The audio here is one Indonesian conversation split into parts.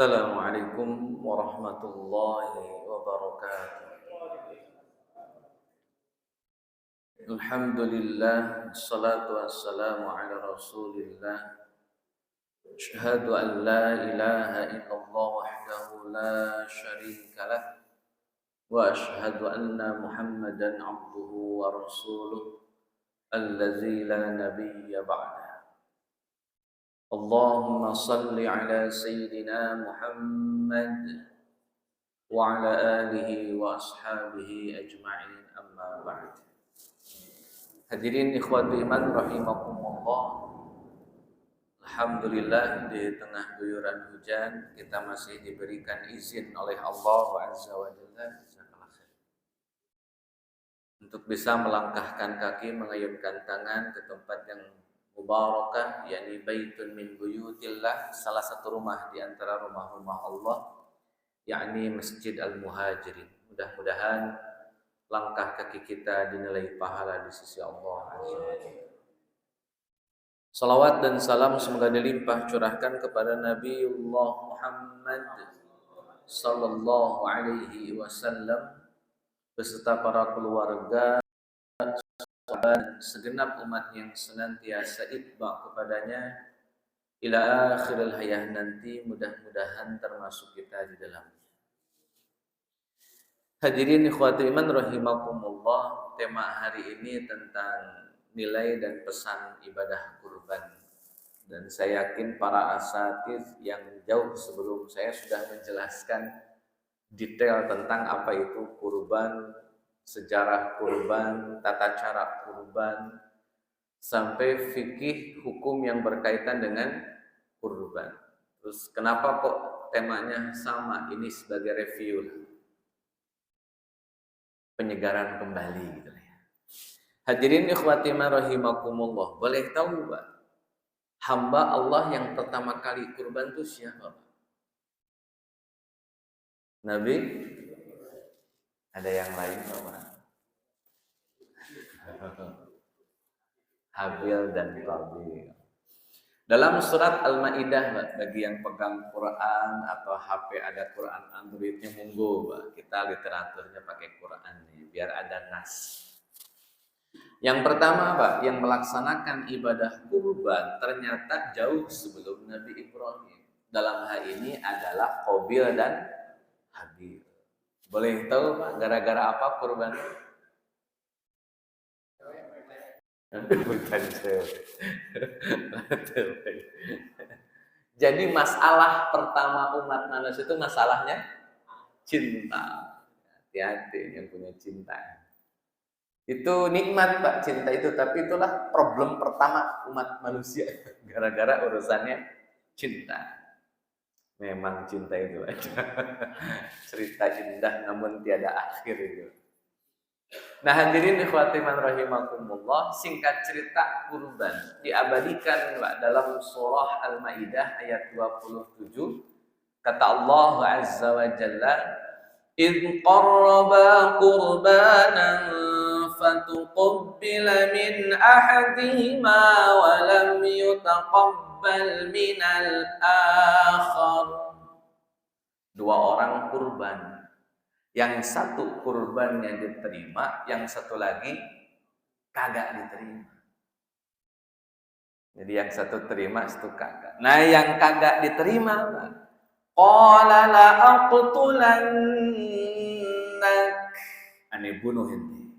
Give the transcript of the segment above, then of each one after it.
Assalamualaikum warahmatullahi wabarakatuh. Alhamdulillah, wassalatu wassalamu ala rasulillah. Asyhadu an la ilaha illallah wahdahu la syarika lah. Wa asyhadu anna Muhammadan abduhu wa rasuluh allazi la nabiyya ba'dah. Allahumma salli ala sayyidina Muhammad wa ala alihi wa ashabihi ajma'in, amma ba'd. Hadirin ikhwati iman rahimakumullah. Alhamdulillah, di tengah guyuran hujan kita masih diberikan izin oleh Allah Azza wa Jalla untuk bisa melangkahkan kaki, mengayunkan tangan ke tempat yang mubarakah, yakni baitun min buyutillah, salah satu rumah di antara rumah-rumah Allah, yakni Masjid Al-Muhajirin. Mudah-mudahan langkah kaki kita dinilai pahala di sisi Allah Azza wa Jalla. Salawat dan salam semoga dilimpah curahkan kepada Nabiullah Muhammad sallallahu alaihi wasallam beserta para keluarga, sahabat, segenap umat yang senantiasa itba kepadanya ila akhiril hayah nanti, mudah-mudahan termasuk kita di dalamnya. Hadirin ikhwati iman rahimakumullah, tema hari ini tentang nilai dan pesan ibadah kurban. Dan saya yakin para asatidz yang jauh sebelum saya sudah menjelaskan detail tentang apa itu kurban, sejarah kurban, tata cara kurban, sampai fikih hukum yang berkaitan dengan kurban. Terus kenapa kok temanya sama? Ini sebagai review, penyegaran kembali gitu ya. Hadirin ikhwati rahimakumullah, boleh tahu Pak, hamba Allah yang pertama kali kurban itu siapa? Nabi? Ada yang lain Pak? Habil dan Qabil. Dalam surat Al-Maidah, bagi yang pegang Quran atau HP ada Quran Androidnya, monggo Pak, kita literaturnya pakai Quran nih, biar ada nas. Yang pertama Pak, yang melaksanakan ibadah kurban ternyata jauh sebelum Nabi Ibrahim. Dalam hal ini adalah Qabil dan Habil. Boleh tahu Pak, gara-gara apa kurban? Bukan cewek. Jadi masalah pertama umat manusia itu masalahnya cinta. Hati-hati yang punya cinta. Itu nikmat Pak, cinta itu, tapi itulah problem pertama umat manusia gara-gara urusannya cinta. Memang cinta itu aja cerita indah namun tiada akhir itu. Nah hadirin ikhwati man rahimakumullah, singkat cerita kurban diabadikan Pak dalam surah Al-Maidah ayat 27. Kata Allah Azza wa Jalla, "Idz qarraba qurbanan fatuqabbala min ahadihima wa lam yutaqabbal minal akhar." Dua orang kurban, yang satu kurbannya diterima, yang satu lagi kagak diterima. Jadi yang satu terima, satu kagak. Nah yang kagak diterima, qala la aqtulannak, ane bunuh ini.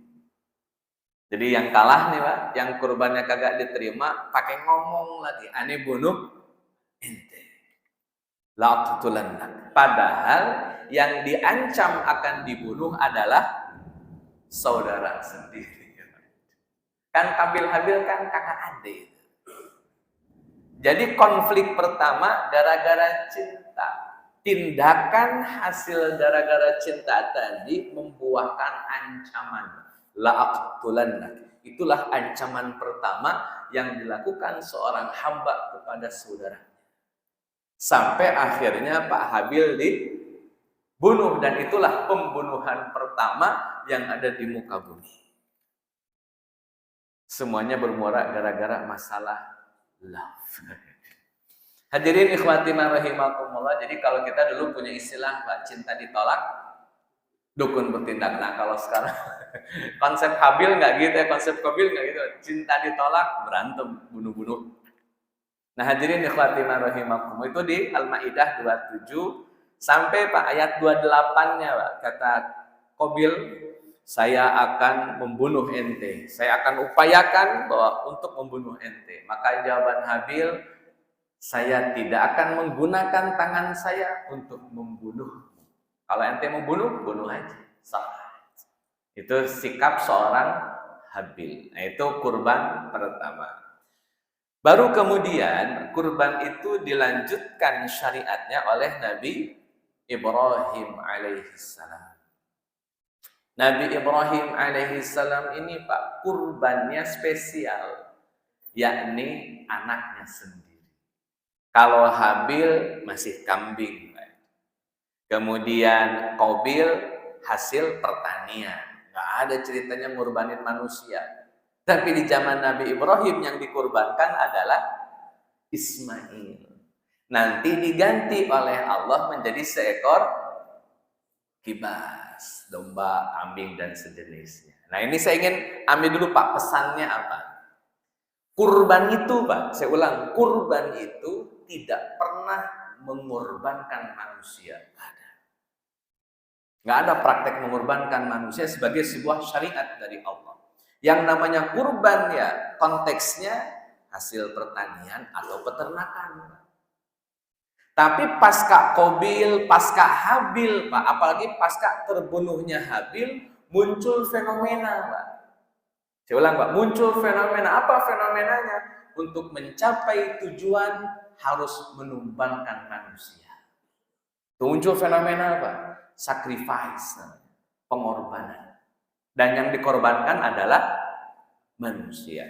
Jadi yang kalah nih Pak, yang kurbannya kagak diterima, pakai ngomong lagi, ane bunuh ente. La aqtulannak. Padahal yang diancam akan dibunuh adalah saudara sendiri. Kan Qabil Habil kan kakak adik. Jadi konflik pertama gara-gara cinta. Tindakan hasil gara-gara cinta tadi membuahkan ancaman. La'aqtulannak. Itulah ancaman pertama yang dilakukan seorang hamba kepada saudaranya. Sampai akhirnya Pak Habil dibunuh, dan itulah pembunuhan pertama yang ada di muka bumi. Semuanya bermuara gara-gara masalah love. Hadirin ikhwati rahimakumullah. Jadi kalau kita dulu punya istilah Pak, cinta ditolak, dukun bertindak. Nah kalau sekarang konsep Habil nggak gitu ya, konsep Qabil nggak gitu. Cinta ditolak, berantem, bunuh-bunuh. Nah hadirin ikhwati rahimakumullah, itu di Al-Maidah 27 sampai Pak ayat 28-nya Pak, kata Qabil, saya akan membunuh ente, saya akan upayakan bahwa untuk membunuh ente. Maka jawaban Habil, saya tidak akan menggunakan tangan saya untuk membunuhmu. Kalau ente mau bunuh, bunuh aja. Sah. Itu sikap seorang Habil. Nah, itu kurban pertama. Baru kemudian kurban itu dilanjutkan syariatnya oleh Nabi Ibrahim alaihissalam. Nabi Ibrahim alaihissalam ini Pak, kurbannya spesial, yakni anaknya sendiri. Kalau Habil masih kambing, kemudian Qabil hasil pertanian, nggak ada ceritanya ngurbanin manusia. Tapi di zaman Nabi Ibrahim yang dikurbankan adalah Ismail. Nanti diganti oleh Allah menjadi seekor kibas, domba, kambing dan sejenisnya. Nah ini saya ingin ambil dulu Pak, pesannya apa? Kurban itu Pak, saya ulang, kurban itu tidak pernah mengorbankan manusia. Nggak ada praktek mengorbankan manusia sebagai sebuah syariat dari Allah. Yang namanya kurban ya konteksnya hasil pertanian atau peternakan. Tapi pasca Qabil, pasca Habil Pak, apalagi pasca terbunuhnya Habil, muncul fenomena Pak. Saya ulang Pak, muncul fenomena. Apa fenomenanya? Untuk mencapai tujuan harus menumbangkan manusia. Muncul fenomena Pak, sacrifice, pengorbanan. Dan yang dikorbankan adalah manusia.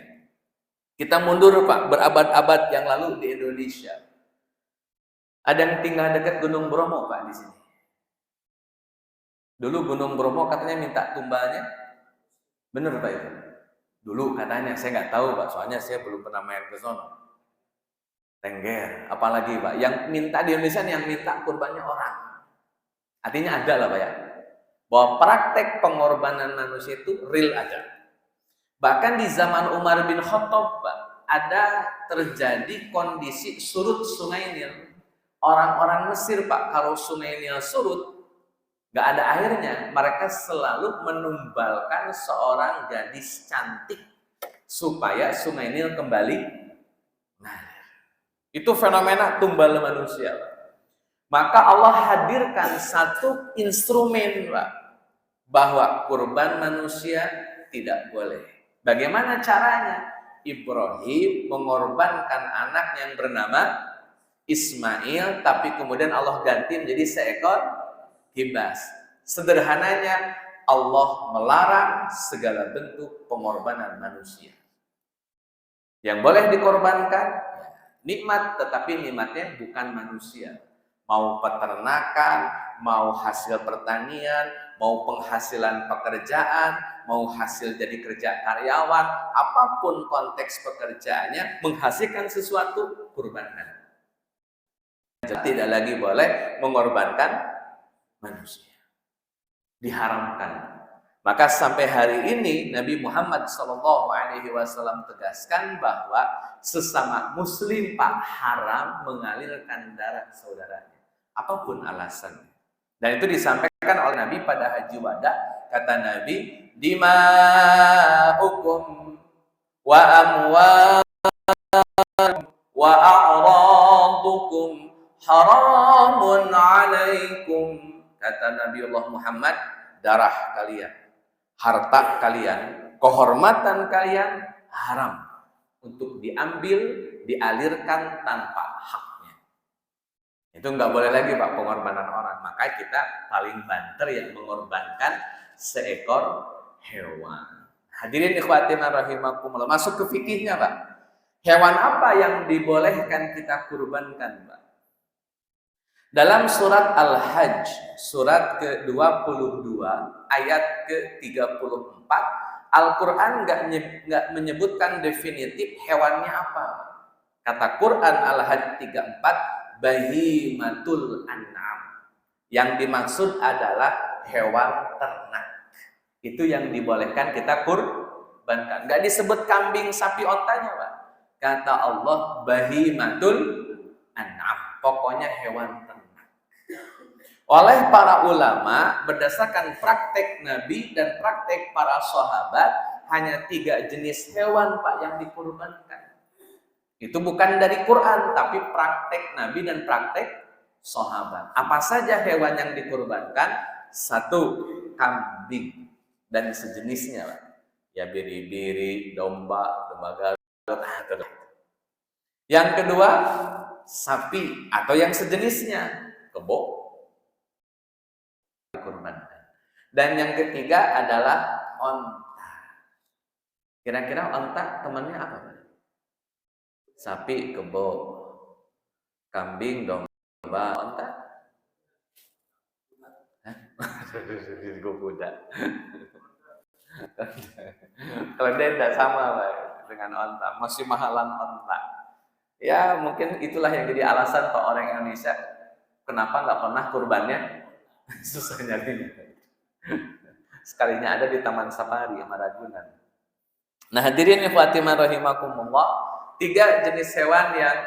Kita mundur Pak, berabad-abad yang lalu di Indonesia. Ada yang tinggal dekat Gunung Bromo Pak di sini. Dulu Gunung Bromo katanya minta tumbalnya, bener Pak itu? Dulu katanya, saya nggak tahu Pak, soalnya saya belum pernah main ke sono. Tengger, apalagi Pak, yang minta di Indonesia yang minta kurbannya orang. Artinya ada lah Pak ya, bahwa praktek pengorbanan manusia itu real ada. Bahkan di zaman Umar bin Khattab Pak, ada terjadi kondisi surut Sungai Nil. Orang-orang Mesir Pak, kalau Sungai Nil surut, nggak ada airnya, mereka selalu menumbalkan seorang gadis cantik supaya Sungai Nil kembali. Nah, itu fenomena tumbal manusia. Maka Allah hadirkan satu instrumen Pak, bahwa kurban manusia tidak boleh. Bagaimana caranya? Ibrahim mengorbankan anak yang bernama Ismail, tapi kemudian Allah ganti menjadi seekor kibas. Sederhananya, Allah melarang segala bentuk pengorbanan manusia. Yang boleh dikorbankan nikmat, tetapi nikmatnya bukan manusia. Mau peternakan, mau hasil pertanian, mau penghasilan pekerjaan, mau hasil jadi kerja karyawan, apapun konteks pekerjaannya, menghasilkan sesuatu, kurbankan. Tidak lagi boleh mengorbankan manusia. Diharamkan. Maka sampai hari ini Nabi Muhammad SAW tegaskan bahwa sesama muslim Pak, haram mengalirkan darah saudaranya, apapun alasannya. Dan itu disampaikan oleh Nabi pada Haji Wada. Kata Nabi, dima'ukum wa amwalukum wa a'radukum haramun alaikum. Kata Nabi Allah Muhammad, darah kalian, harta kalian, kehormatan kalian haram untuk diambil, dialirkan tanpa haknya. Itu nggak boleh lagi Pak, pengorbanan orang. Maka kita paling banter yang mengorbankan seekor hewan. Hadirin ikhwati rahimakumullah, masuk ke fikihnya Pak. Hewan apa yang dibolehkan kita kurbankan Pak? Dalam surat Al-Hajj, surat ke-22, ayat ke-34, Al-Quran nggak menyebutkan definitif hewannya apa. Kata Quran Al-Hajj 34, bahimatul an'am. Yang dimaksud adalah hewan ternak. Itu yang dibolehkan kita kurbankan. Enggak disebut kambing, sapi, ontanya, Pak. Kata Allah, bahimatul an'am. Pokoknya hewan ternak. Oleh para ulama, berdasarkan praktek Nabi dan praktek para sahabat, hanya 3 jenis hewan, Pak, yang dikurbankan. Itu bukan dari Quran, tapi praktek Nabi dan praktek sahabat. Apa saja hewan yang dikurbankan? 1, kambing dan sejenisnya, Pak. Ya, biri-biri, domba, domba garut. Yang kedua, sapi atau yang sejenisnya, kebo, dikurbankan. Dan yang ketiga adalah onta. Kira-kira onta temannya apa? Sapi, kebo, kambing, domba, onta. Gue kuda. Kalau dia tidak sama, Pak, dengan onta, masih mahalan onta. Ya mungkin itulah yang jadi alasan Pak orang Indonesia kenapa nggak pernah kurbannya susah nyarinya. Sekalinya ada di Taman Safari sama Ragunan. Nah, hadirin Fatimah rahimakumullah, 3 jenis hewan yang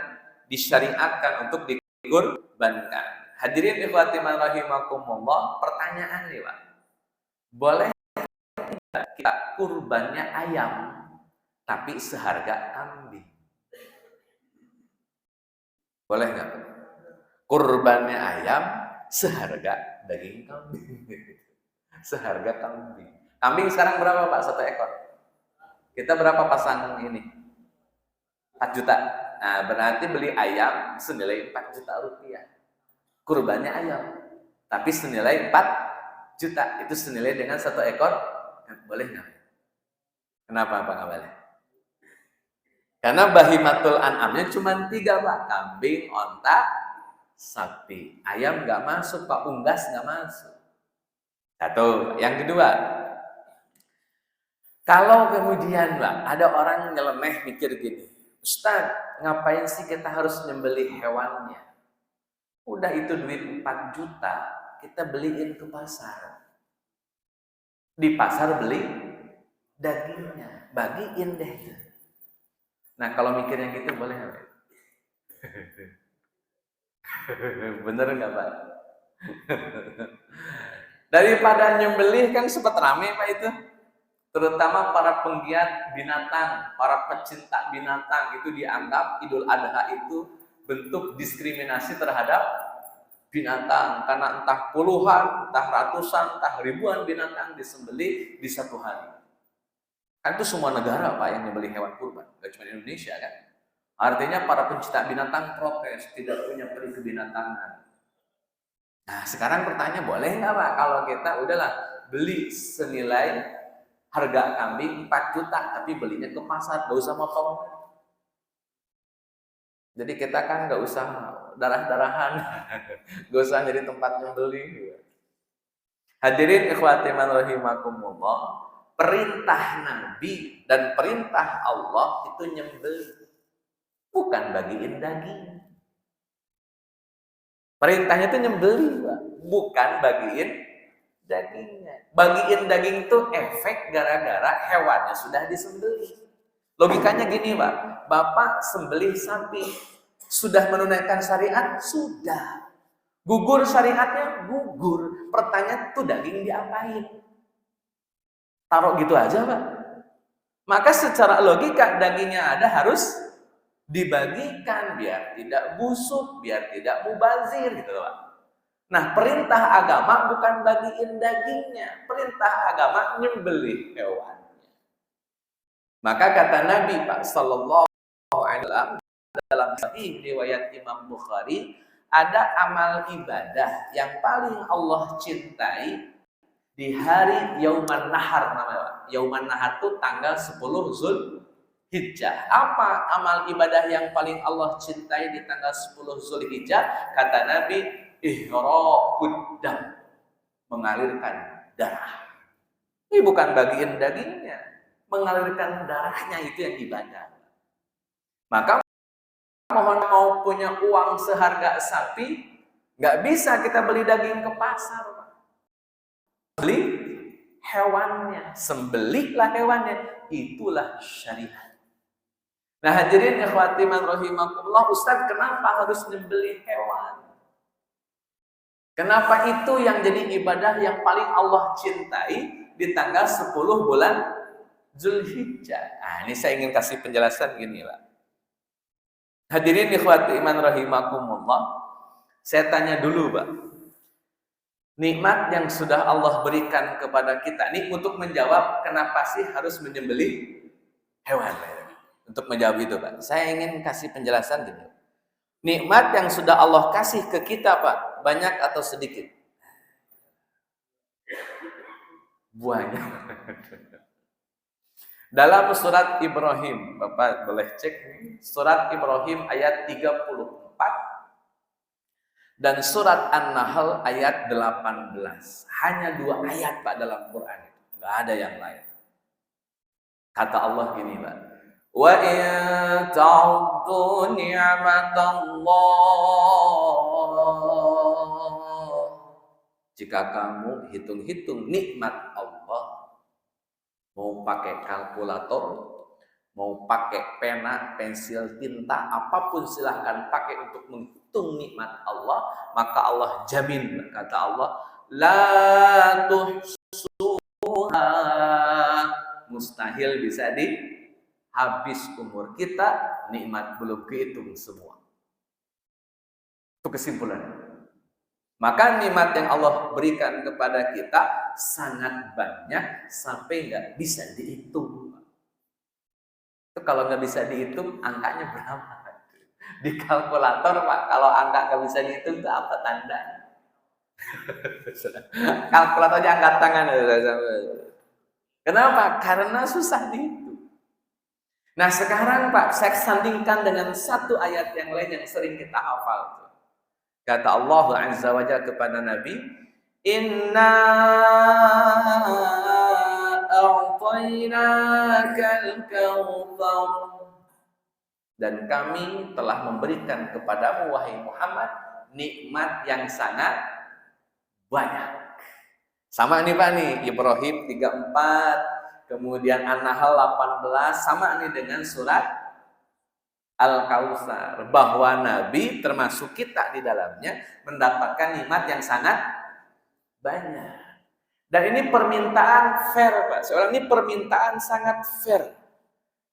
disyariatkan untuk dikurbankan. Hadirin Fatimah rahimakumullah, pertanyaan nih, Pak. Boleh kita kurbannya ayam tapi seharga kambing? Boleh nggak? Kurbannya ayam seharga daging kambing. Seharga kambing. Kambing sekarang berapa, Pak, 1 ekor? Kita berapa pasang ini? 4 juta. Nah, berarti beli ayam senilai 4 juta rupiah. Kurbannya ayam, tapi senilai 4 juta. Itu senilai dengan 1 ekor. Boleh nggak? Kenapa, Pak, nggak boleh? Karena bahimatul an'amnya cuma 3, Pak. Kambing, onta, sapi. Ayam nggak masuk, Pak. Unggas nggak masuk. 1. Yang kedua, kalau kemudian, Pak, ada orang nyeleneh mikir gini, Ustaz, ngapain sih kita harus nyembelih hewannya? Udah itu duit 4 juta, kita beliin ke pasar. Di pasar beli dagingnya, bagiin deh. Nah, kalau mikirnya gitu boleh nggak? Bener nggak, Pak? Daripada nyembelih kan sempat rame, Pak, itu. Terutama para penggiat binatang, para pecinta binatang, itu dianggap Idul Adha itu bentuk diskriminasi terhadap binatang, karena entah puluhan, entah ratusan, entah ribuan binatang disembelih di 1 hari. Kan itu semua negara, Pak, yang nyembelih hewan kurban, nggak cuma Indonesia kan. Artinya para pencinta binatang protes, tidak punya peri kebinatangan. Nah, sekarang pertanyaan, boleh nggak, Pak, kalau kita udahlah beli senilai harga kambing 4 juta, tapi belinya ke pasar, nggak usah motong. Jadi kita kan nggak usah darah-darahan, nggak usah jadi tempat nyembelih. Hadirin ikhwati man rahimakumullah, perintah Nabi dan perintah Allah itu nyembelih, bukan bagiin daging. Perintahnya itu nyembelih, Pak, bukan bagiin dagingnya. Bagiin daging itu efek gara-gara hewannya sudah disembelih. Logikanya gini, Pak, Bapak sembelih sapi, sudah menunaikan syariat? Sudah. Gugur syariatnya? Gugur. Pertanyaan tuh daging diapain? Taruh gitu aja, Pak. Maka secara logika dagingnya ada harus dibagikan biar tidak busuk, biar tidak mubazir gitu, Pak. Nah, perintah agama bukan bagiin dagingnya, perintah agama nyembelih hewannya. Maka kata Nabi, Pak, sallallahu alaihi wasallam, dalam sahih riwayat Imam Bukhari, ada amal ibadah yang paling Allah cintai di hari Yauman Nahar namanya. Yauman Nahar itu tanggal 10 Zulhijjah. Apa amal ibadah yang paling Allah cintai di tanggal 10 Zulhijjah? Kata Nabi, ihraqud dam, mengalirkan darah. Ini bukan bagian dagingnya, mengalirkan darahnya itu yang ibadah. Maka mau punya uang seharga sapi, nggak bisa kita beli daging ke pasar, Pak. Beli hewannya, sembelihlah hewannya, itulah syariat. Nah hadirin ikhwati man rahimakumullah, Ustaz kenapa harus nyembelih hewan? Kenapa itu yang jadi ibadah yang paling Allah cintai di tanggal 10 bulan Zulhijjah? Nah, ini saya ingin kasih penjelasan gini lah. Hadirin ikhwati iman rahimakumullah, saya tanya dulu, Pak. Nikmat yang sudah Allah berikan kepada kita, ini untuk menjawab kenapa sih harus menyembelih hewan. Untuk menjawab itu, Pak, saya ingin kasih penjelasan gini. Nikmat yang sudah Allah kasih ke kita, Pak, banyak atau sedikit? Banyak. Dalam surat Ibrahim, Bapak boleh cek surat Ibrahim ayat 34 dan surat An-Nahl ayat 18. Hanya 2 ayat, Pak, dalam Quran itu. Enggak ada yang lain. Kata Allah gini, Pak. Wa in ta'uddu ni'matallah. Jika kamu hitung-hitung nikmat Allah, mau pakai kalkulator, mau pakai pena, pensil, tinta, apapun silahkan pakai untuk menghitung nikmat Allah, maka Allah jamin, kata Allah, la tuhsuha, mustahil bisa habis umur kita, nikmat belum kehitung semua. Itu kesimpulan. Maka nikmat yang Allah berikan kepada kita sangat banyak sampai nggak bisa dihitung. Itu kalau nggak bisa dihitung, angkanya berapa? Di kalkulator, Pak, kalau angka nggak bisa dihitung itu apa tandanya? Kalkulatornya angkat tangan. Kenapa? Karena susah dihitung. Nah sekarang, Pak, saya sandingkan dengan satu ayat yang lain yang sering kita hafal. Kata Allah Azza wa Jalla kepada Nabi, Inna a'tainakal kautsar. Dan kami telah memberikan kepadamu, wahai Muhammad, nikmat yang sangat banyak. Sama nih, Pak, nih Ibrahim 34, kemudian An-Nahl 18, sama nih dengan surat Al-Kautsar, bahwa Nabi termasuk kita di dalamnya mendapatkan nikmat yang sangat banyak. Dan ini permintaan fair, Pak. Soalnya ini permintaan sangat fair.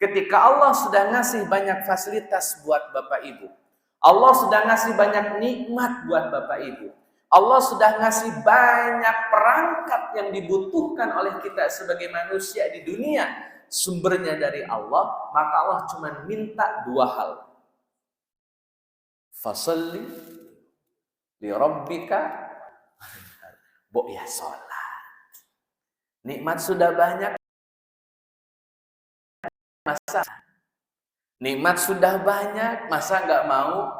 Ketika Allah sudah ngasih banyak fasilitas buat Bapak Ibu, Allah sudah ngasih banyak nikmat buat Bapak Ibu, Allah sudah ngasih banyak perangkat yang dibutuhkan oleh kita sebagai manusia di dunia, sumbernya dari Allah, maka Allah cuma minta 2 hal. Fasalli li rabbika, Bok ya sholat. Nikmat sudah banyak, masa nikmat sudah banyak, masa nggak mau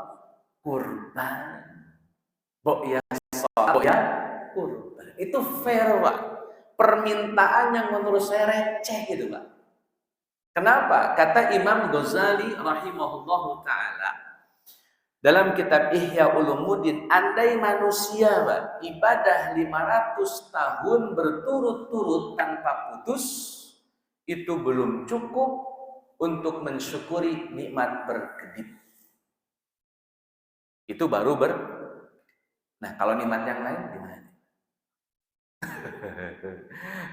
kurban? Bok ya sholat, bok ya kurban. Itu fair, Pak. Permintaan yang menurut saya receh gitu, Pak. Kenapa? Kata Imam Ghazali rahimahullahu ta'ala dalam kitab Ihya Ulumuddin, andai manusia, Pak, ibadah 500 tahun berturut-turut tanpa putus, itu belum cukup untuk mensyukuri nikmat berkedip. Itu baru Nah, kalau nikmat yang lain gimana?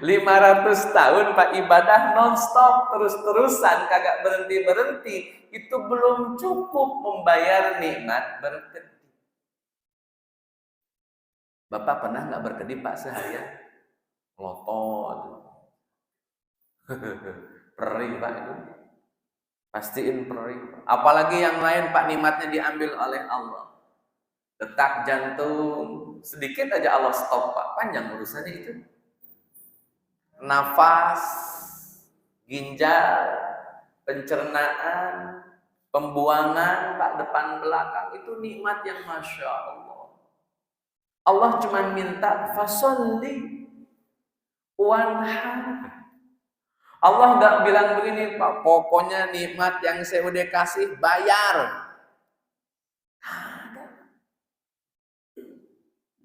500 tahun, Pak, ibadah non-stop, terus-terusan, kagak berhenti-berhenti, itu belum cukup membayar nikmat berkedip. Bapak pernah nggak berkedip, Pak, seharian? Lotot. Perih, Pak, itu. Pastiin perih. Apalagi yang lain, Pak, nikmatnya diambil oleh Allah. Detak jantung, sedikit aja Allah stop, Pak. Panjang urusannya itu. Nafas, ginjal, pencernaan, pembuangan, Pak, depan belakang, itu nikmat yang Masya Allah. Allah cuma minta fasolli wanhar. Allah nggak bilang begini, Pak, pokoknya nikmat yang saya udah kasih bayar.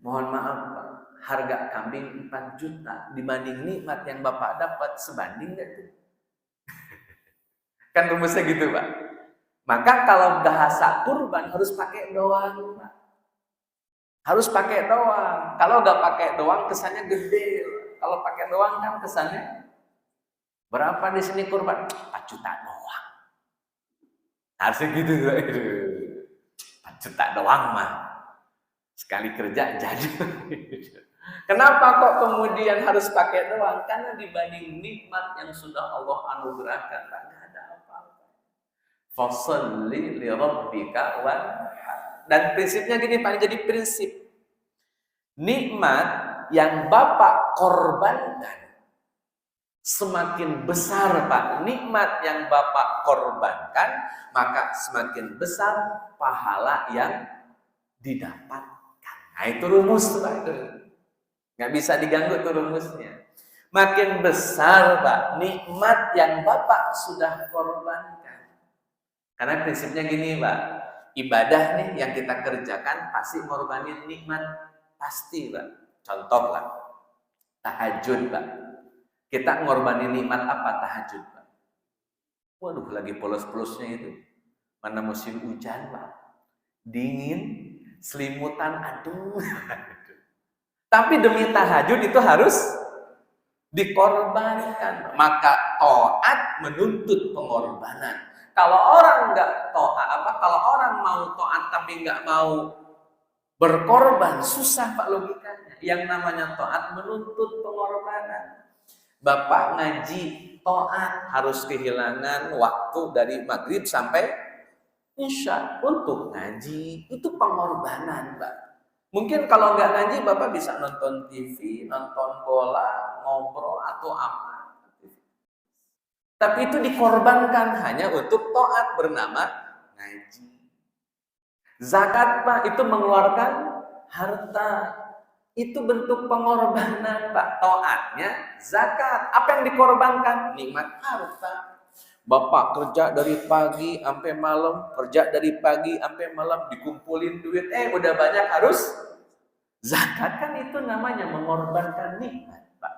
Mohon maaf Pak, harga kambing 4 juta dibanding nikmat yang Bapak dapat sebanding nggak tuh? Kan rumusnya gitu Pak. Maka kalau bahasa kurban harus pakai doang Pak. Harus pakai doang. Kalau nggak pakai doang kesannya gede. Kalau pakai doang kan kesannya berapa di sini kurban? 4 juta doang. Harusnya gitu Pak. 4 juta doang mah. Sekali kerja jadi. Kenapa kok kemudian harus pakai doang? Karena dibanding nikmat yang sudah Allah anugerahkan, tak ada apa-apa. Fasalli li rabbika wanhar. Dan prinsipnya gini Pak, jadi prinsip. Nikmat yang Bapak korbankan semakin besar Pak, nikmat yang Bapak korbankan, maka semakin besar pahala yang didapatkan. Nah itu rumus Pak. Nggak bisa diganggu tuh rumusnya. Makin besar Pak nikmat yang Bapak sudah korbankan. Karena prinsipnya gini Pak, ibadah nih yang kita kerjakan pasti ngorbanin nikmat, pasti Pak. Contoh lah, tahajud Pak. Kita ngorbanin nikmat apa tahajud Pak? Waduh lagi polos-polosnya itu. Mana musim hujan Pak, dingin, selimutan, aduh. Tapi demi tahajud itu harus dikorbankan. Maka taat menuntut pengorbanan. Kalau orang nggak taat, kalau orang mau taat tapi nggak mau berkorban, susah Pak logikanya. Yang namanya taat menuntut pengorbanan. Bapak ngaji taat harus kehilangan waktu dari maghrib sampai isya untuk ngaji, itu pengorbanan Pak. Mungkin kalau nggak ngaji Bapak bisa nonton TV, nonton bola, ngobrol atau apa. Tapi itu dikorbankan hanya untuk taat bernama ngaji. Zakat Pak itu mengeluarkan harta. Itu bentuk pengorbanan Pak. Taatnya zakat. Apa yang dikorbankan? Nikmat harta. Bapak kerja dari pagi sampai malam, kerja dari pagi sampai malam, dikumpulin duit, udah banyak harus zakat, kan itu namanya mengorbankan nikmat Pak.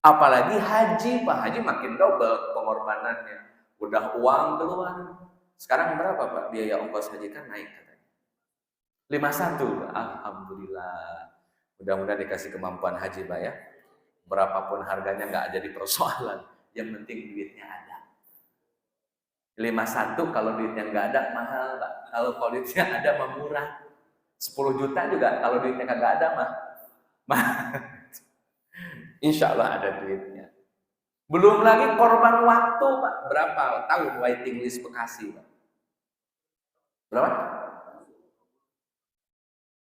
Apalagi haji Pak, haji makin double pengorbanannya. Udah uang keluar. Sekarang berapa Pak biaya ongkos haji kan naik katanya. 51 Pak. Alhamdulillah. Mudah-mudahan dikasih kemampuan haji Pak ya. Berapapun harganya nggak jadi persoalan. Yang penting duitnya ada. 51 kalau duitnya nggak ada mahal Pak. Kalau duitnya ada mah murah. 10 juta juga kalau duitnya nggak ada mah. Insya Allah ada duitnya. Belum lagi korban waktu Pak. Berapa tahun waiting list Bekasi Pak? Berapa?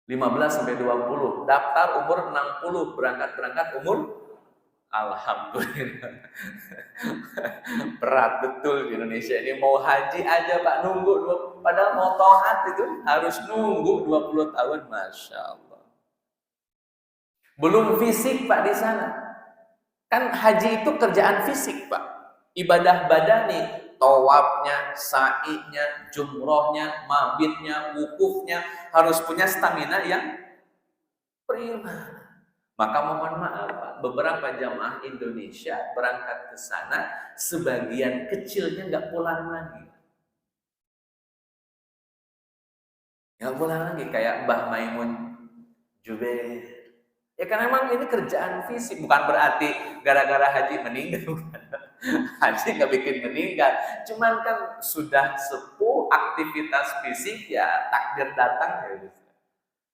15 sampai 20. Daftar umur 60, berangkat umur alhamdulillah. Berat betul di Indonesia ini, mau haji aja Pak nunggu, padahal mau taat itu harus nunggu 20 tahun, Masya Allah. Belum fisik Pak di sana. Kan haji itu kerjaan fisik Pak. Ibadah badani, tawafnya, sa'inya, jumrohnya, mabitnya, wukufnya harus punya stamina yang prima. Maka mohon maaf Pak, beberapa jamaah Indonesia berangkat ke sana, sebagian kecilnya nggak pulang lagi. Nggak pulang lagi, kayak Mbah Maimun Jubair. Ya kan memang ini kerjaan fisik, bukan berarti gara-gara haji meninggal. Haji nggak bikin meninggal, cuman kan sudah sepuh aktivitas fisik ya takdir datang ya.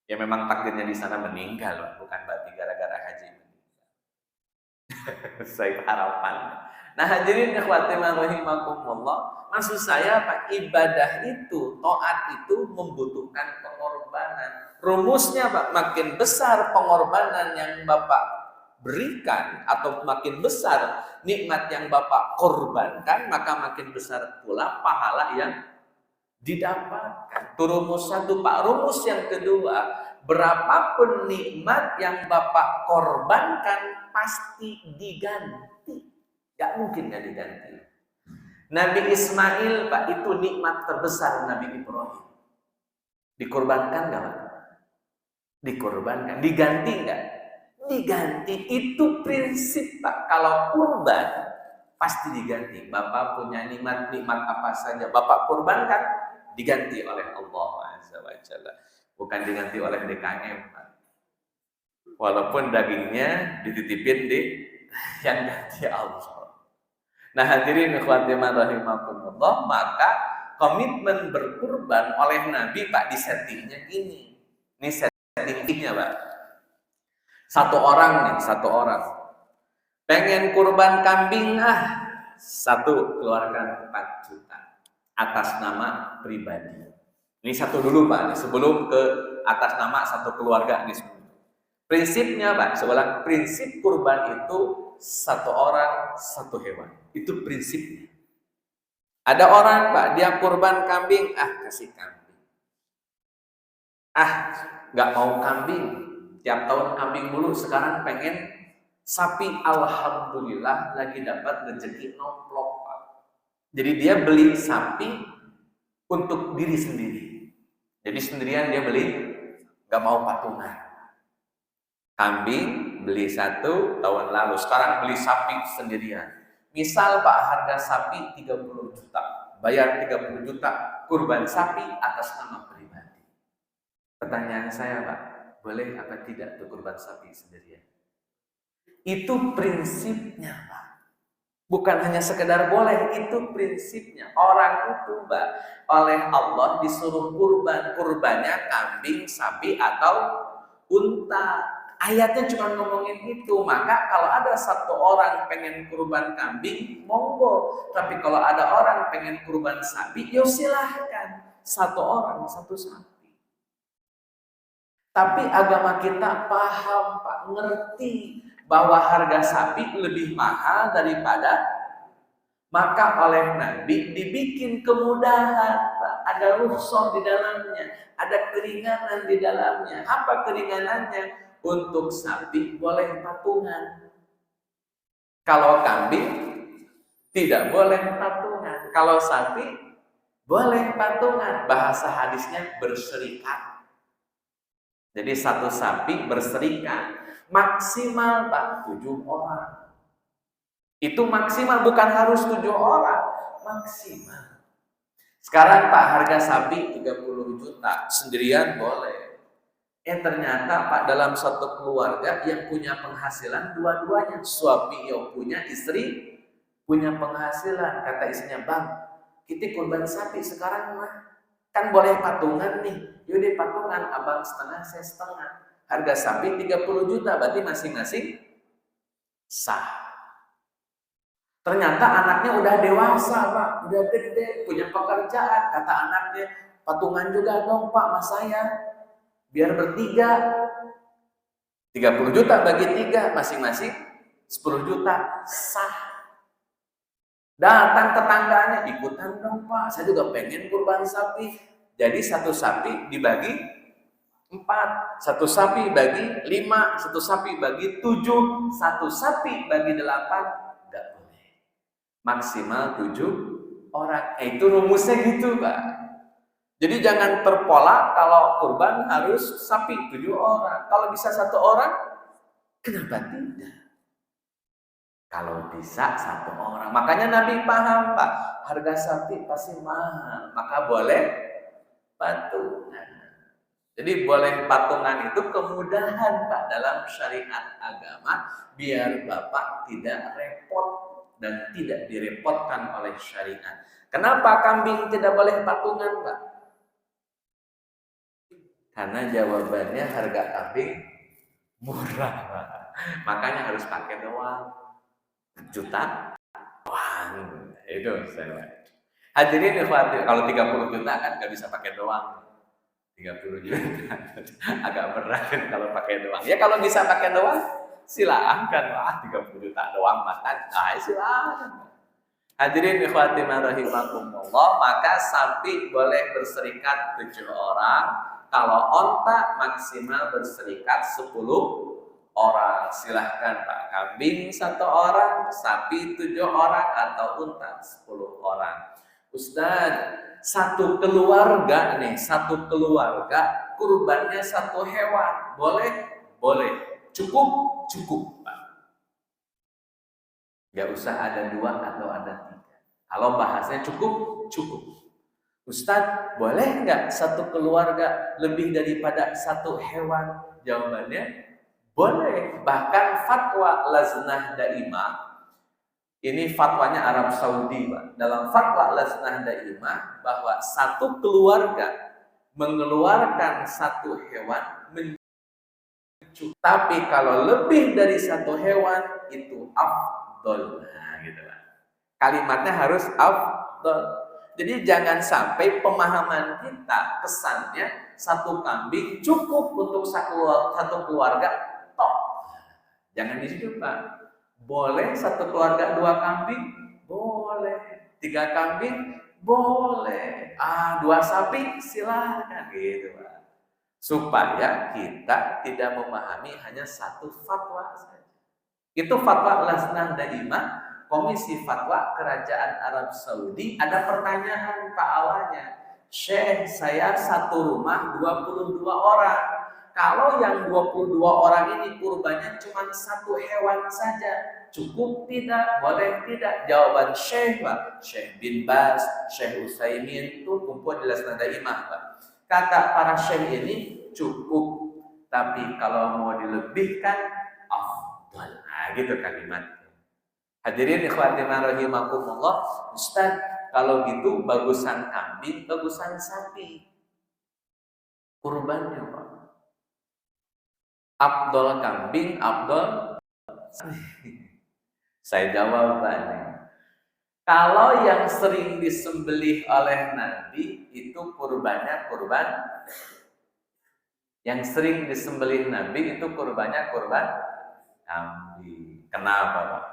Ya memang takdirnya di sana meninggal, bukan berarti gara-gara haji meninggal. Saya harapan. Nah hadirin ikhwati rahimakumullah, maksud saya Pak, ibadah itu, taat itu membutuhkan pengorbanan. Rumusnya Pak, makin besar pengorbanan yang Bapak berikan atau makin besar nikmat yang Bapak korbankan, maka makin besar pula pahala yang didapatkan. Itu rumus satu Pak. Rumus yang kedua, berapapun nikmat yang Bapak korbankan pasti diganti. Gak mungkin gak diganti. Nabi Ismail Pak, itu nikmat terbesar Nabi Ibrahim. Dikorbankan gak Pak? Dikorbankan, diganti enggak? Diganti. Itu prinsip Pak. Kalau kurban pasti diganti. Bapak punya nikmat apa saja Bapak kurbankan, diganti oleh Allah Azza wa Jalla. Bukan diganti oleh DKM Pak. Walaupun dagingnya dititipin di yang ganti Allah. Nah hadirin ikhwati rahimakumullah, maka komitmen berkurban oleh Nabi Pak disettingnya gini. Ini settingnya Pak. Satu orang pengen kurban kambing, satu keluarkan 4 juta atas nama pribadi. Ini satu dulu Pak, sebelum ke atas nama satu keluarga ini. Prinsipnya Pak, sebelah prinsip kurban itu satu orang satu hewan. Itu prinsipnya. Ada orang Pak, dia kurban kambing, kasih kambing. Nggak mau kambing, tiap tahun kambing mulu, sekarang pengen sapi. Alhamdulillah lagi dapat rezeki nomplok Pak. Jadi dia beli sapi untuk diri sendiri. Jadi sendirian dia beli, nggak mau patungan. Kambing beli 1 tahun lalu, sekarang beli sapi sendirian. Misal Pak, harga sapi 30 juta, bayar 30 juta kurban sapi atas nama pribadi. Pertanyaan saya Pak, boleh apa tidak tuh kurban sapi sendirian? Itu prinsipnya Pak. Bukan hanya sekedar boleh, itu prinsipnya. Orang itu Pak, oleh Allah disuruh kurbannya kambing, sapi atau unta. Ayatnya cuma ngomongin itu. Maka kalau ada satu orang pengen kurban kambing, monggo. Tapi kalau ada orang pengen kurban sapi, ya silahkan. Satu orang, satu sapi. Tapi agama kita paham Pak, ngerti bahwa harga sapi lebih mahal daripada, maka oleh Nabi dibikin kemudahan Pak. Ada rukhsah di dalamnya, ada keringanan di dalamnya. Apa keringanannya? Untuk sapi boleh patungan. Kalau kambing tidak boleh patungan. Kalau sapi boleh patungan. Bahasa hadisnya berserikat. Jadi satu sapi berserikat. Maksimal Pak 7 orang. Itu maksimal, bukan harus 7 orang. Maksimal. Sekarang Pak, harga sapi 30 juta. Sendirian boleh. Ternyata Pak, dalam satu keluarga yang punya penghasilan dua-duanya, suami yang punya, istri punya penghasilan. Kata istrinya, Bang, kita kurban sapi sekarang mah kan boleh patungan nih. Yaudah patungan, abang setengah, saya setengah. Harga sapi 30 juta, berarti masing-masing sah. Ternyata anaknya udah dewasa Pak, udah gede, punya pekerjaan. Kata anaknya, patungan juga dong Pak mas saya. Biar bertiga, 30 juta bagi 3, masing-masing 10 juta, sah. Datang tetangganya, ikutan dong Pak, saya juga pengen kurban sapi. Jadi satu sapi dibagi 4, satu sapi bagi 5, satu sapi bagi 7, satu sapi bagi 8, enggak boleh. Maksimal 7 orang. Itu rumusnya gitu Pak. Jadi jangan terpola kalau kurban harus sapi 7 orang. Kalau bisa 1 orang, kenapa tidak? Kalau bisa 1 orang. Makanya Nabi paham Pak, harga sapi pasti mahal. Maka boleh patungan. Jadi boleh patungan itu kemudahan Pak dalam syariat agama. Biar Bapak tidak repot dan tidak direpotkan oleh syariat. Kenapa kambing tidak boleh patungan Pak? Karena jawabannya harga kambing murah, makanya harus pakai doang. Juta doang. Itu saya. Hadirin ikhwati, kalau 30 juta kan nggak bisa pakai doang. 30 juta agak berat kalau pakai doang. Ya kalau bisa pakai doang, silakan lah. 30 juta doang makan, silakan. Hadirin ikhwati rahimakumullah, maka sapi boleh berserikat 7 orang. Kalau onta maksimal berserikat 10 orang. Silahkan Pak, kambing 1 orang, sapi 7 orang, atau unta 10 orang. Ustaz, satu keluarga kurbannya satu hewan. Boleh? Boleh. Cukup? Cukup, Pak. Gak usah ada 2 atau ada 3. Kalau bahasanya cukup? Cukup. Ustadz, boleh nggak satu keluarga lebih daripada satu hewan? Jawabannya, boleh. Bahkan fatwa Lajnah Daimah, ini fatwanya Arab Saudi, Pak. Dalam fatwa Lajnah Daimah, bahwa satu keluarga mengeluarkan satu hewan mencukupi. Tapi kalau lebih dari satu hewan, itu afdol. Nah, gitu, Pak. Kalimatnya harus afdol. Jadi jangan sampai pemahaman kita, kesannya satu kambing cukup untuk satu keluarga, tok. Jangan di situ, Pak. Boleh satu keluarga 2 kambing? Boleh. 3 kambing? Boleh. 2 sapi? Silakan, gitu, Pak. Supaya kita tidak memahami hanya satu fatwa saja. Itu fatwa Lajnah Daimah, Komisi Fatwa Kerajaan Arab Saudi. Ada pertanyaan Pak awalnya, Syekh, saya satu rumah 22 orang. Kalau yang 22 orang ini kurbannya cuma satu hewan saja, cukup tidak? Boleh tidak? Jawaban Syekh, Pak, Syekh bin Baz, Syekh Utsaimin itu kumpul di Lajnah Daimah, Pak. Kata para Syekh ini cukup, tapi kalau mau dilebihkan, afdal. Nah, gitu kalimat. Hadirin ikhwati rahimakumullah, Ustaz, kalau gitu bagusan kambing, bagusan sapi kurbannya, Pak. Afdal kambing, afdal sapi. Saya jawab, Pak, nih. Kalau yang sering disembelih oleh Nabi itu kurbannya kurban, yang sering disembelih Nabi itu kurbannya kurban kambing. Kenapa, Pak?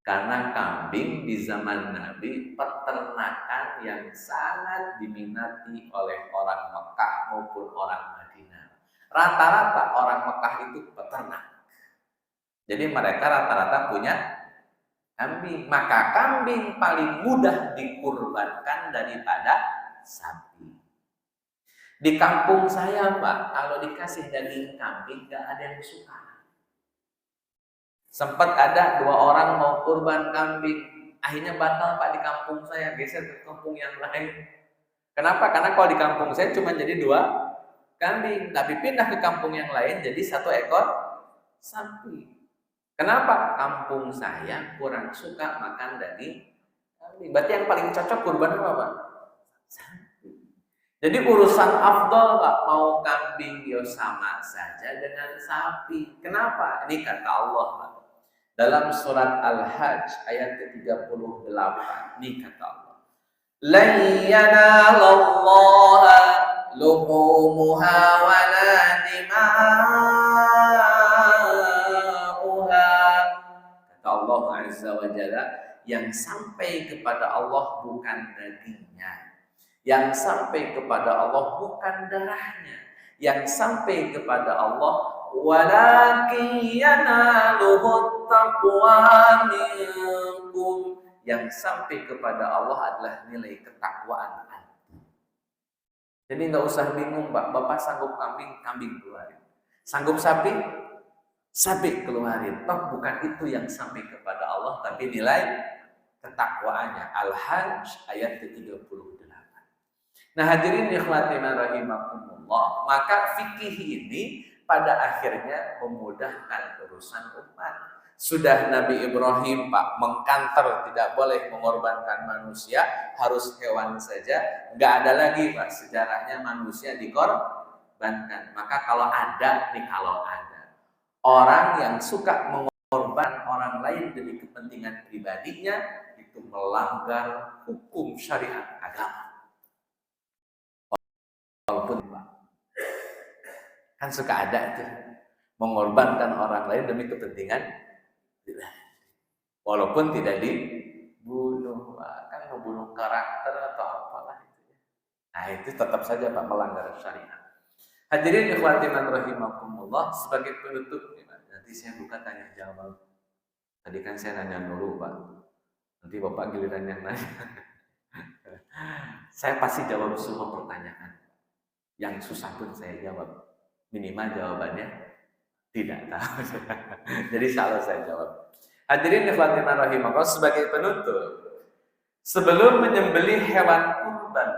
Karena kambing di zaman Nabi peternakan yang sangat diminati oleh orang Mekah maupun orang Madinah. Rata-rata orang Mekah itu peternak. Jadi mereka rata-rata punya kambing. Maka kambing paling mudah dikurbankan daripada sapi. Di kampung saya, Pak, kalau dikasih daging kambing gak ada yang suka. Sempat ada 2 orang mau kurban kambing, akhirnya batal, Pak, di kampung saya, geser ke kampung yang lain. Kenapa? Karena kalau di kampung saya cuma jadi 2 kambing, tapi pindah ke kampung yang lain jadi 1 ekor sapi. Kenapa? Kampung saya kurang suka makan daging kambing. Berarti yang paling cocok kurban apa, Pak? Sapi. Jadi urusan afdol, Pak, mau kambing ya sama saja dengan sapi. Kenapa? Ini kata Allah, Pak. Dalam surat Al-Hajj ayat ke-38, ini kata Allah, "Lan yanalallaha luhumuha wala dima'uha." Kata Allah Azza wa Jalla, yang sampai kepada Allah bukan dagingnya, yang sampai kepada Allah bukan darahnya, yang sampai kepada Allah walakin yanaluhu taqwa minkum, yang sampai kepada Allah adalah nilai ketakwaan antum. Jadi nggak usah bingung, Pak. Bapak sanggup kambing, kambing keluarin. Sanggup sapi, sapi keluarin. Toh bukan itu yang sampai kepada Allah, tapi nilai ketakwaannya. Al-Hajj ayat ke-38. Nah, hadirin ikhwati rahimakumullah, maka fikih ini pada akhirnya memudahkan urusan umat. Sudah Nabi Ibrahim, Pak, mengkanter tidak boleh mengorbankan manusia, harus hewan saja. Nggak ada lagi, Pak, sejarahnya manusia dikorbankan. Maka kalau ada orang yang suka mengorbankan orang lain demi kepentingan pribadinya, itu melanggar hukum syariat agama. Walaupun, Pak, kan suka ada tuh mengorbankan orang lain demi kepentingan, walaupun tidak dibunuh, kan membunuh karakter atau apalah itu. Nah, itu tetap saja, Pak, melanggar syariat. Hadirin ikhwati rahimakumullah, sebagai penutup, nanti saya buka tanya jawab. Tadi kan saya nanya dulu, Pak, nanti Bapak giliran yang nanya. Saya pasti jawab semua pertanyaan. Yang susah pun saya jawab. Minimal jawabannya tidak tahu. Jadi selalu saya jawab. Hadirin ikhwatina rahimakumullah, sebagai penutup, sebelum menyembelih hewan kurban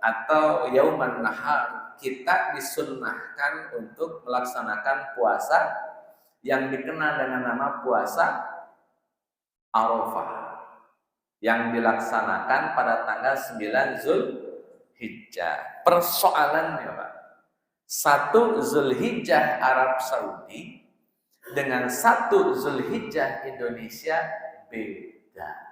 atau yauman nahar, kita disunnahkan untuk melaksanakan puasa yang dikenal dengan nama puasa Arafah, yang dilaksanakan pada tanggal 9 Zulhijjah. Persoalannya Pak, 1 Zulhijjah Arab Saudi dengan 1 Zulhijjah Indonesia beda.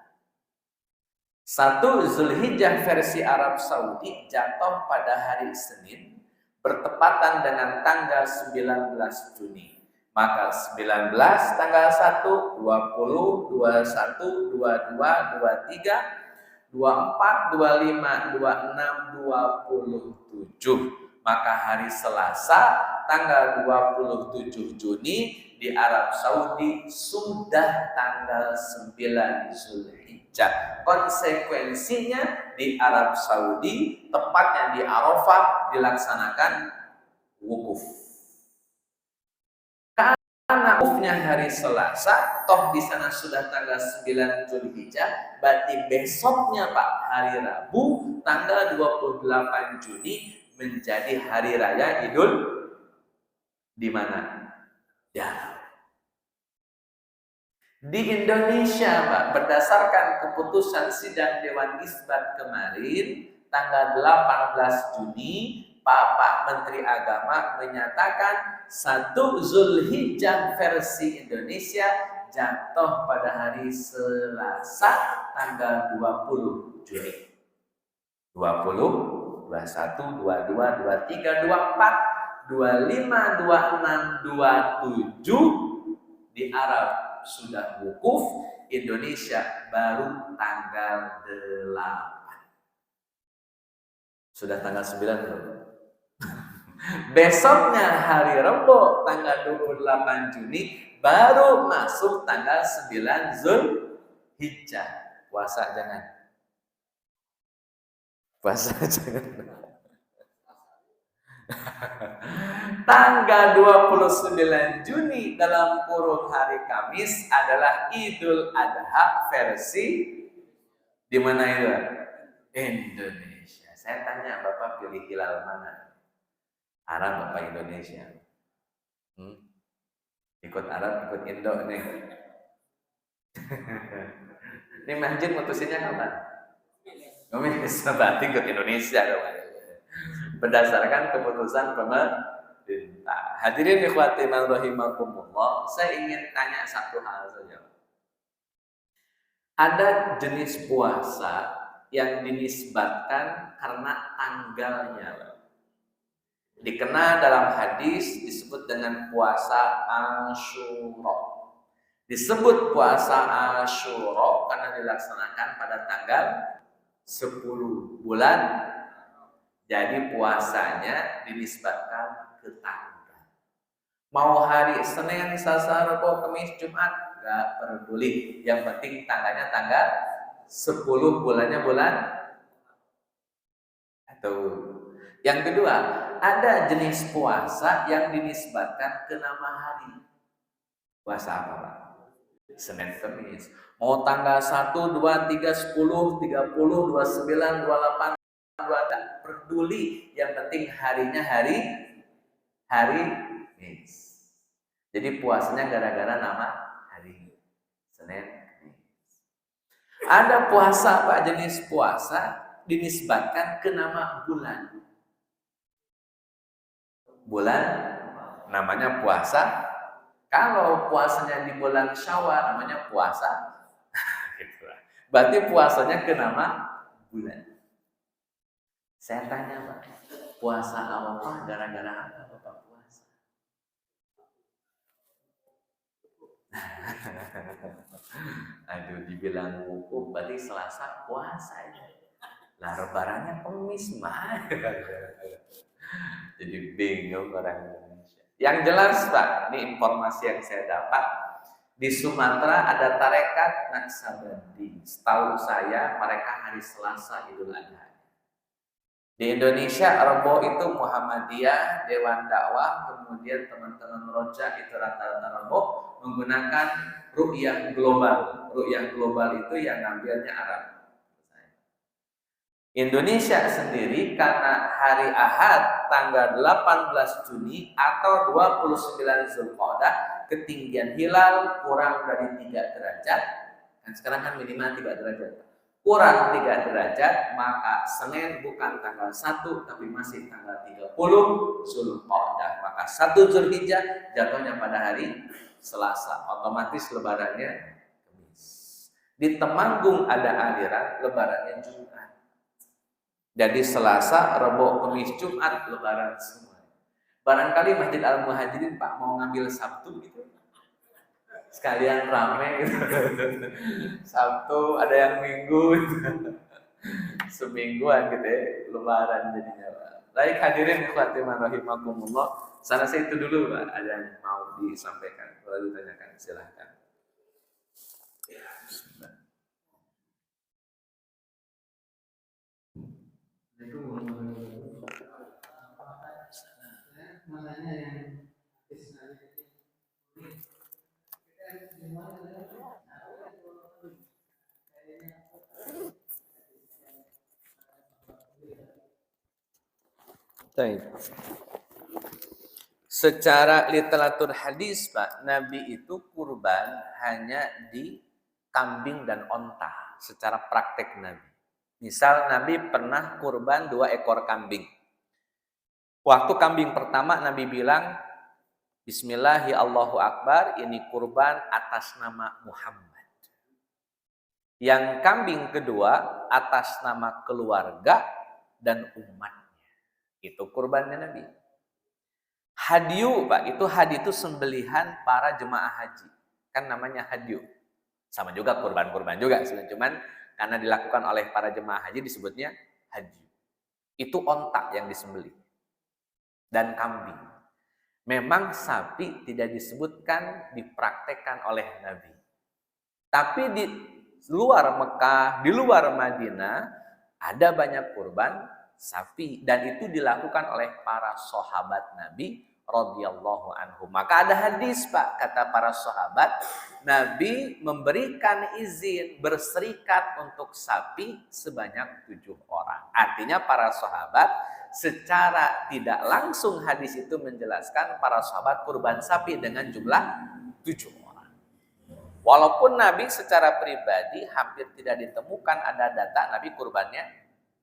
1 Zulhijjah versi Arab Saudi jatuh pada hari Senin bertepatan dengan tanggal 19 Juni. Maka 19 tanggal 1, 20, 21, 22, 23, 24, 25, 26, 27. Maka hari Selasa tanggal 27 Juni di Arab Saudi sudah tanggal 9 Zulhijjah. Konsekuensinya di Arab Saudi, tepatnya di Arafah, dilaksanakan wukuf. Karena wukufnya hari Selasa, toh di sana sudah tanggal 9 Zulhijjah, berarti besoknya Pak, hari Rabu, tanggal 28 Juni menjadi hari raya Idul di mana? Ya. Di Indonesia, Pak, berdasarkan keputusan sidang Dewan Isbat kemarin, tanggal 18 Juni, Pak Menteri Agama menyatakan 1 Zulhijjah versi Indonesia jatuh pada hari Selasa, tanggal 20 Juni. 20, 21, 22, 23, 24, 25, 26, 27 di Arab sudah wukuf, Indonesia baru tanggal 8. Sudah tanggal 9 belum? Besoknya hari Rabu tanggal 28 Juni baru masuk tanggal 9 Zulhijjah. Puasa jangan. Puasa jangan. Tanggal 29 Juni dalam kurung hari Kamis adalah Idul Adha versi di mana itu? Indonesia. Saya tanya Bapak pilih hilal mana? Arab apa Indonesia? Ikut Arab, ikut Indo nih. Ini masjid mutusinnya kapan? Kamis, berarti ikut Indonesia dong. Berdasarkan keputusan pemerintah. Hadirin ikhwati rahimakumullah, saya ingin tanya satu hal saja. Ada jenis puasa yang dinisbatkan karena tanggalnya. Dikenal dalam hadis disebut dengan puasa Asyura. Disebut puasa Asyura karena dilaksanakan pada tanggal 10 bulan. Jadi puasanya dinisbatkan ke tanggal. Mau hari Senin, Selasa, Rabu, Kamis, Jumat, nggak peduli. Yang penting tanggalnya tanggal 10 bulannya bulan. Atau yang kedua, ada jenis puasa yang dinisbatkan ke nama hari. Puasa apa Pak? Senin, Kamis. Mau tanggal 1, 2, 3, 10, 30, 29, 28, tak peduli, yang penting harinya hari Kamis. Jadi puasanya gara-gara nama hari Senin, Kamis. Ada puasa Pak, jenis puasa dinisbatkan ke nama bulan. Bulan namanya puasa. Kalau puasanya di bulan Syawal namanya puasa. Berarti puasanya ke nama bulan. Saya tanya Pak, puasa Arafah gara-gara apa Bapak puasa? Aduh, dibilang wukuf berarti Selasa puasa ya. Lah lebarannya Kamis mah. Jadi bingung orang Indonesia. Yang jelas Pak, ini informasi yang saya dapat, di Sumatera ada tarekat Naksabandi. Setahu saya mereka hari Selasa Idul Adha. Di Indonesia Rebo itu Muhammadiyah, Dewan Dakwah, kemudian teman-teman Roja itu rata-rata Rebo menggunakan ru'yah global. Ru'yah global itu yang ngambilnya Arab. Indonesia sendiri karena hari Ahad tanggal 18 Juni atau 29 Zulqa'dah ketinggian hilal kurang dari 3 derajat. Dan sekarang kan minimal 3 derajat. Kurang 3 derajat, maka Senin bukan tanggal 1 tapi masih tanggal 30 Zulqa'dah. Maka 1 Zulhijjah jatuhnya pada hari Selasa. Otomatis lebarannya Kamis. Di Temanggung ada aliran lebarannya Jumat. Jadi Selasa, Rebo, Kamis, Jumat lebaran semua. Barangkali Masjid Al-Muhajirin Pak mau ngambil Sabtu gitu. Sekalian rame gitu. Sabtu ada yang Minggu gitu. Semingguan gitu ya, lebaran jadinya Pak. Baik hadirin ikhwatiman rahimakumullah. Sana saya itu dulu Pak, ada yang mau disampaikan, kalau ditanyakan silahkan. Ya, bismillah. Makanya yang secara literatur hadis Pak, Nabi itu kurban hanya di kambing dan onta secara praktek Nabi. Misal Nabi pernah kurban 2 ekor kambing. Waktu kambing pertama Nabi bilang Bismillahi Allahu Akbar, ini kurban atas nama Muhammad. Yang kambing kedua atas nama keluarga dan umatnya. Itu kurbannya Nabi. Hadyu, Pak, hadi itu sembelihan para jemaah haji. Kan namanya hadyu. Sama juga kurban-kurban juga, cuman karena dilakukan oleh para jemaah haji disebutnya hadyu. Itu ontak yang disembelih. Dan kambing. Memang sapi tidak disebutkan, dipraktekkan oleh Nabi. Tapi di luar Mekah, di luar Madinah, ada banyak kurban sapi. Dan itu dilakukan oleh para sahabat Nabi radhiyallahu anhu. Maka ada hadis Pak, kata para sahabat, Nabi memberikan izin berserikat untuk sapi sebanyak 7 orang. Artinya para sahabat secara tidak langsung hadis itu menjelaskan para sahabat kurban sapi dengan jumlah 7 orang. Walaupun Nabi secara pribadi hampir tidak ditemukan ada data Nabi kurbannya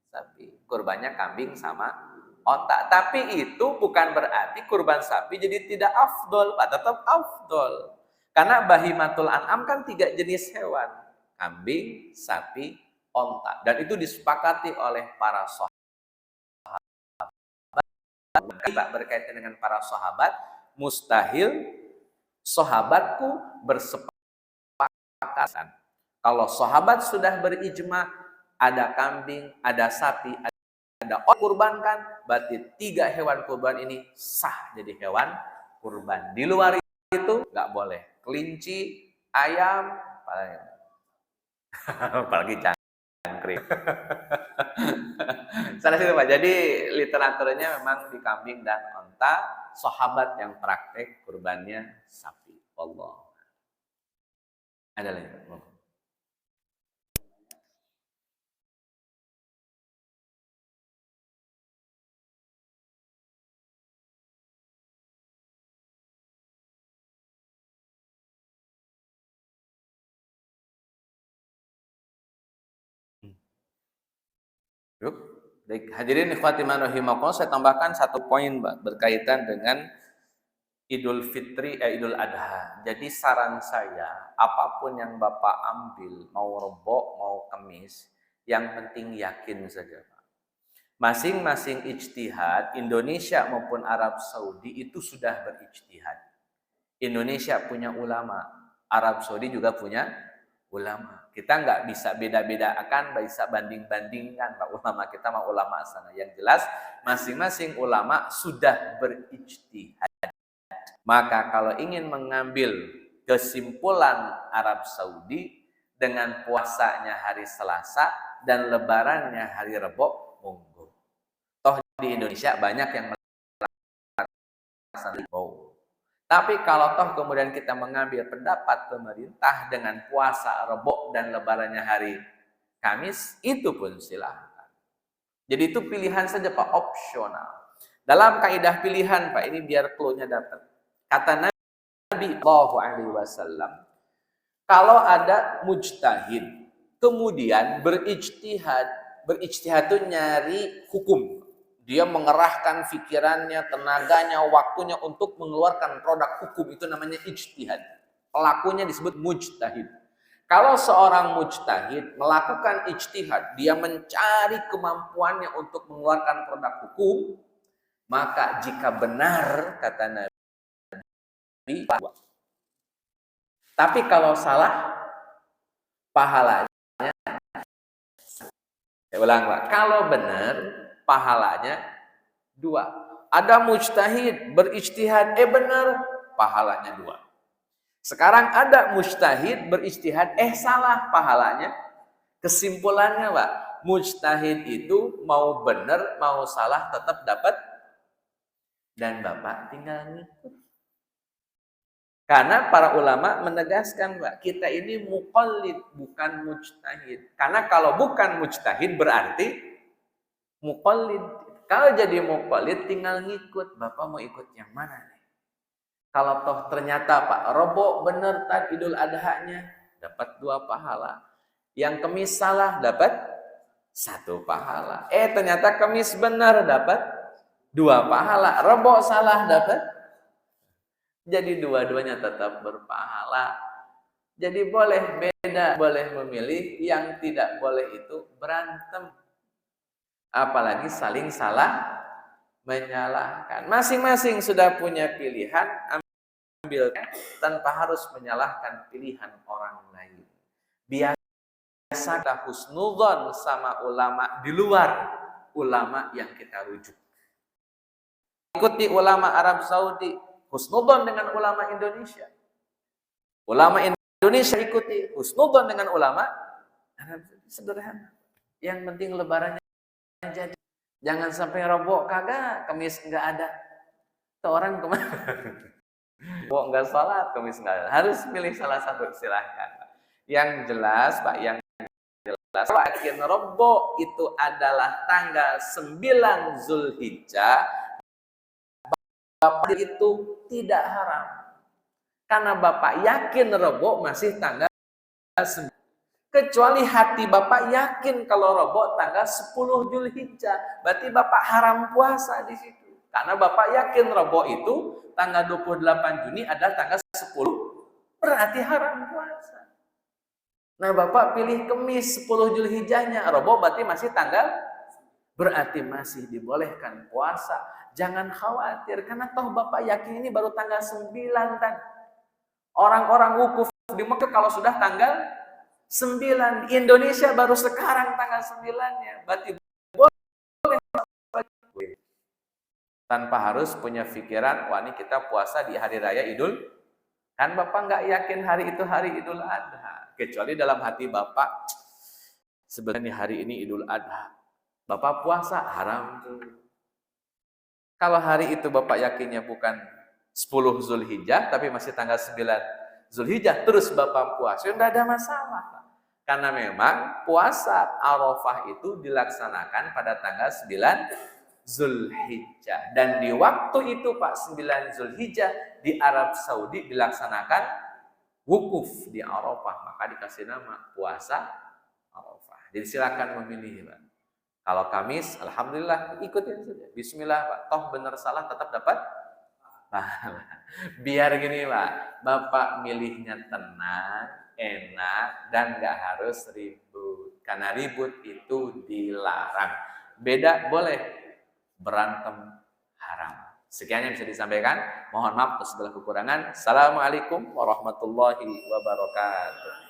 sapi, kurbannya kambing sama onta. Tapi itu bukan berarti kurban sapi jadi tidak afdol, Pak, tetap afdol. Karena bahimatul an'am kan 3 jenis hewan, kambing, sapi, onta. Dan itu disepakati oleh para sahabat. Berkaitan dengan para sahabat, mustahil sahabatku bersepakat. Kalau sahabat sudah berijma, ada kambing, ada sapi, ada kurbankan, berarti 3 hewan kurban ini sah jadi hewan kurban. Di luar itu nggak boleh. Kelinci, ayam, apalagi cangkrik. Salah situ Pak. Jadi literaturnya memang di kambing dan onta, sahabat yang praktek kurbannya sapi. Allah. Ada lagi. Yuk. Baik, hadirin ikhwatiman rahimakumullah, saya tambahkan 1 poin Mbak, berkaitan dengan Idul Fitri, Idul Adha. Jadi saran saya, apapun yang Bapak ambil, mau Rebo, mau Kamis, yang penting yakin saja Pak. Masing-masing ijtihad, Indonesia maupun Arab Saudi itu sudah berijtihad. Indonesia punya ulama, Arab Saudi juga punya ulama. Kita nggak bisa beda-bedakan, bisa banding-bandingkan Pak, ulama kita sama ulama sana. Yang jelas masing-masing ulama sudah berijtihad. Maka kalau ingin mengambil kesimpulan Arab Saudi dengan puasanya hari Selasa dan lebarannya hari Rebo, monggo. di Indonesia banyak yang melaksanakan tapi kalau toh kemudian kita mengambil pendapat pemerintah dengan puasa Rebo dan lebarannya hari Kamis, itu pun silahkan. Jadi itu pilihan saja Pak, opsional. Dalam kaidah pilihan Pak, ini biar clue-nya dapat. Kata Nabi Shallallahu Alaihi Wasallam, kalau ada mujtahid kemudian berijtihad itu nyari hukum. Dia mengerahkan pikirannya, tenaganya, waktunya untuk mengeluarkan produk hukum. Itu namanya ijtihad. Pelakunya disebut mujtahid. Kalau seorang mujtahid melakukan ijtihad, dia mencari kemampuannya untuk mengeluarkan produk hukum, maka jika benar, kata Nabi, tapi kalau salah, pahalanya. Saya ulang Pak, kalau benar, pahalanya 2. Ada mujtahid berijtihad, benar, pahalanya 2. Sekarang ada mujtahid berijtihad, salah, pahalanya. Kesimpulannya Pak, mujtahid itu mau benar, mau salah tetap dapat. Dan Bapak tinggal ngikut. Karena para ulama menegaskan, Pak, kita ini muqallid, bukan mujtahid. Karena kalau bukan mujtahid berarti muqallid. Kalau jadi muqallid tinggal ngikut. Bapak mau ikut yang mana nih? Kalau toh ternyata Pak Rebo bener tadi Idul Adha-nya, dapat 2 pahala. Yang Kemis salah dapat 1 pahala. Ternyata Kemis benar dapat 2 pahala. Rebo salah dapat. Jadi dua-duanya tetap berpahala. Jadi boleh beda, boleh memilih. Yang tidak boleh itu berantem. Apalagi saling salah menyalahkan. Masing-masing sudah punya pilihan, ambilkan tanpa harus menyalahkan pilihan orang lain. Biasa kita husnudzon sama ulama di luar ulama yang kita rujuk. Ikuti ulama Arab Saudi, husnudzon dengan ulama Indonesia. Ulama Indonesia ikuti husnudzon dengan ulama Arab Saudi. Sederhana. Yang penting lebarannya jadi. Jangan sampai Rebo kagak, Kamis enggak ada. Tuh orang kemana? Rebo enggak salat, Kamis enggak ada. Harus pilih salah satu, silahkan. Yang jelas Pak, yang jelas yakin Rebo itu adalah tanggal 9 Zulhijjah. Bapak itu tidak haram. Karena Bapak yakin Rebo masih tanggal 9. Kecuali hati Bapak yakin kalau Rebo tanggal 10 Zulhijjah. Berarti Bapak haram puasa di situ. Karena Bapak yakin Rebo itu tanggal 28 Juni adalah tanggal 10. Berarti haram puasa. Nah Bapak pilih Kemis 10 Zulhijjahnya. Rebo berarti masih tanggal. Berarti masih dibolehkan puasa. Jangan khawatir, karena toh Bapak yakin ini baru tanggal 9 kan. Orang-orang wukuf di Mekah kalau sudah tanggal 9, di Indonesia baru sekarang tanggal 9-nya. Berarti boleh tanpa harus punya pikiran, wah ini kita puasa di hari raya Idul. Kan Bapak nggak yakin hari itu hari Idul Adha. Kecuali dalam hati Bapak, sebenarnya hari ini Idul Adha. Bapak puasa haram tuh. Kalau hari itu Bapak yakinnya bukan 10 Zulhijjah, tapi masih tanggal 9 Zulhijjah, terus Bapak puasa, tidak ada masalah. Karena memang puasa Arafah itu dilaksanakan pada tanggal 9 Zulhijjah. Dan di waktu itu Pak, 9 Zulhijjah di Arab Saudi dilaksanakan wukuf di Arafah. Maka dikasih nama puasa Arafah. Jadi silakan memilih Pak. Kalau Kamis, alhamdulillah ikutin saja. Bismillah Pak. Toh benar salah tetap dapat pahala. Biar gini Pak, Bapak milihnya tenang, enak, dan nggak harus ribut. Karena ribut itu dilarang. Beda boleh, berantem haram. Sekian yang bisa disampaikan. Mohon maaf atas segala kekurangan. Assalamualaikum warahmatullahi wabarakatuh.